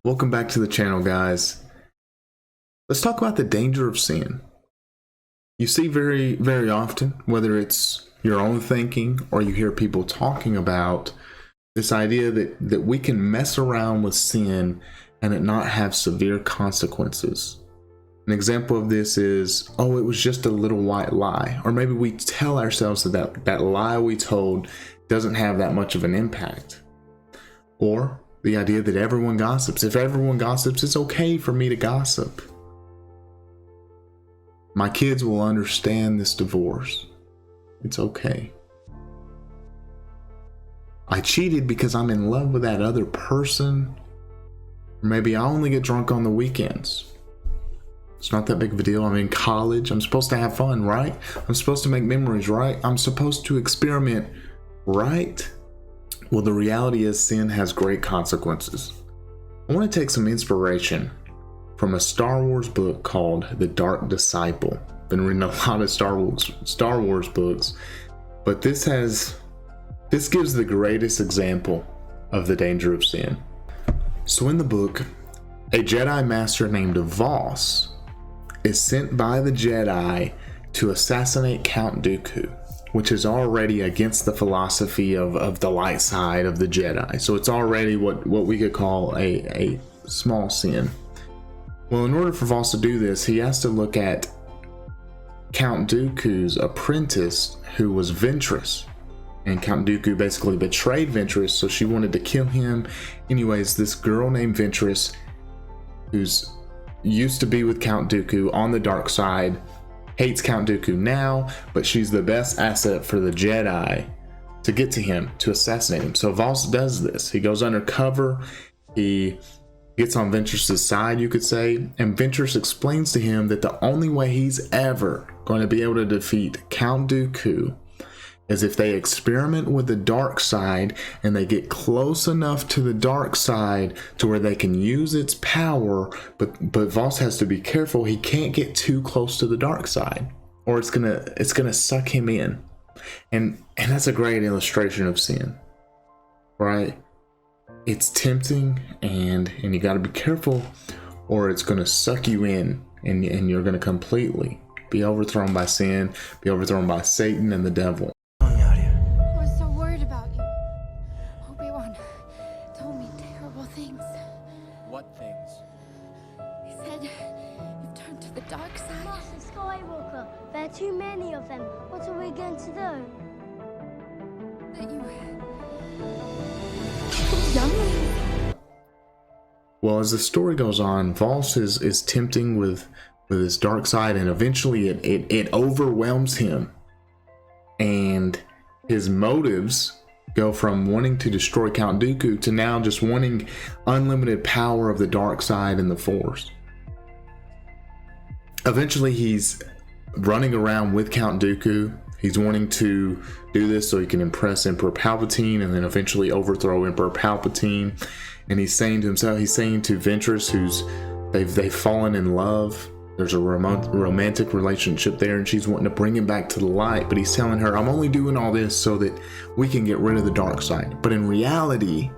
Welcome back to the channel, guys. Let's talk about the danger of sin. You see very often, whether it's your own thinking or you hear people talking about this idea that we can mess around with sin and it not have severe consequences. An example of this is, oh, it was just a little white lie. Or maybe we tell ourselves that lie we told doesn't have that much of an impact. Or the idea that everyone gossips. If everyone gossips, it's okay for me to gossip. My kids will understand this divorce. It's okay. I cheated because I'm in love with that other person. Or maybe I only get drunk on the weekends. It's not that big of a deal. I'm in college. I'm supposed to have fun, right? I'm supposed to make memories, right? I'm supposed to experiment, right? Well, the reality is sin has great consequences. I want to take some inspiration from a Star Wars book called The Dark Disciple. Been reading a lot of Star Wars books, but this gives the greatest example of the danger of sin. So in the book, a Jedi Master named Voss is sent by the Jedi to assassinate Count Dooku, which is already against the philosophy of the light side of the Jedi. So it's already what we could call a small sin. Well, in order for Voss to do this, he has to look at Count Dooku's apprentice, who was Ventress. And Count Dooku basically betrayed Ventress, so she wanted to kill him. Anyways, this girl named Ventress, who's used to be with Count Dooku on the dark side, hates Count Dooku now, but she's the best asset for the Jedi to get to him, to assassinate him. So Voss does this. He goes undercover. He gets on Ventress's side, you could say, and Ventress explains to him that the only way he's ever going to be able to defeat Count Dooku is if they experiment with the dark side and they get close enough to the dark side to where they can use its power, but Voss has to be careful. He can't get too close to the dark side or it's gonna suck him in. And that's a great illustration of sin, right? It's tempting and you got to be careful or it's gonna suck you in and you're gonna completely be overthrown by sin, be overthrown by Satan and the devil. What things? He said you've turned to the dark side. Master Skywalker, there are too many of them. What are we going to do? That you killed younglings. Well, as the story goes on, Voss is tempting with his dark side, and eventually it overwhelms him, and his motives go from wanting to destroy Count Dooku to now just wanting unlimited power of the dark side and the Force. Eventually he's running around with Count Dooku. He's wanting to do this so he can impress Emperor Palpatine and then eventually overthrow Emperor Palpatine. And he's saying to himself, he's saying to Ventress, they've fallen in love. There's a romantic relationship there, and she's wanting to bring him back to the light, but he's telling her, I'm only doing all this so that we can get rid of the dark side. But in reality,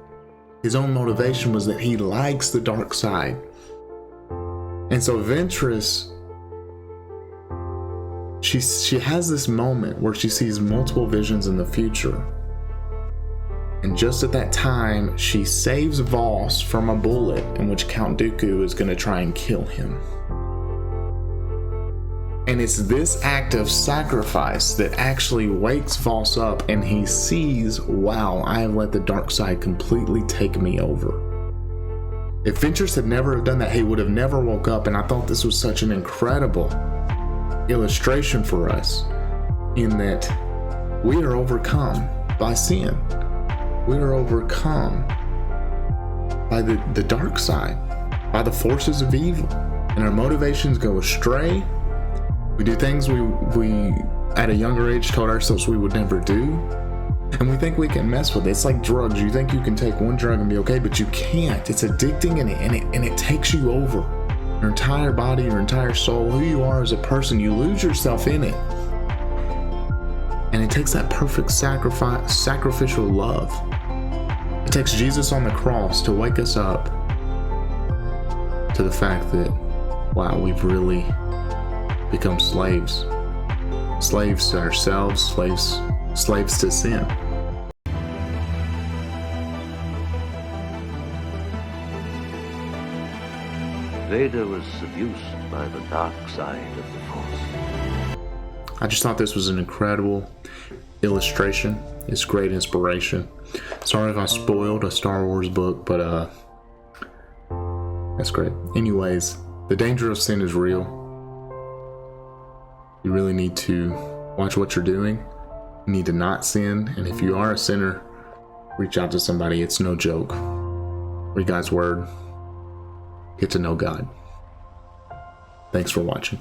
his own motivation was that he likes the dark side. And so Ventress, she has this moment where she sees multiple visions in the future. And just at that time, she saves Voss from a bullet in which Count Dooku is going to try and kill him. And it's this act of sacrifice that actually wakes Voss up, and he sees, wow, I have let the dark side completely take me over. If Ventress had never done that, he would have never woke up. And I thought this was such an incredible illustration for us in that we are overcome by sin. We are overcome by the dark side, by the forces of evil, and our motivations go astray. We do things we at a younger age told ourselves we would never do, and we think we can mess with it. It's like drugs. You think you can take one drug and be okay, but you can't. It's addicting, and it takes you over. Your entire body, your entire soul, who you are as a person, you lose yourself in it. And it takes that perfect sacrificial love. It takes Jesus on the cross to wake us up to the fact that, wow, we've really become slaves. Slaves to ourselves, slaves to sin. Vader was seduced by the dark side of the Force. I just thought this was an incredible illustration. It's great inspiration. Sorry if I spoiled a Star Wars book, but that's great. Anyways, the danger of sin is real. You really need to watch what you're doing. You need to not sin, and if you are a sinner, reach out to somebody. It's no joke. Read God's word. Get to know God. Thanks for watching.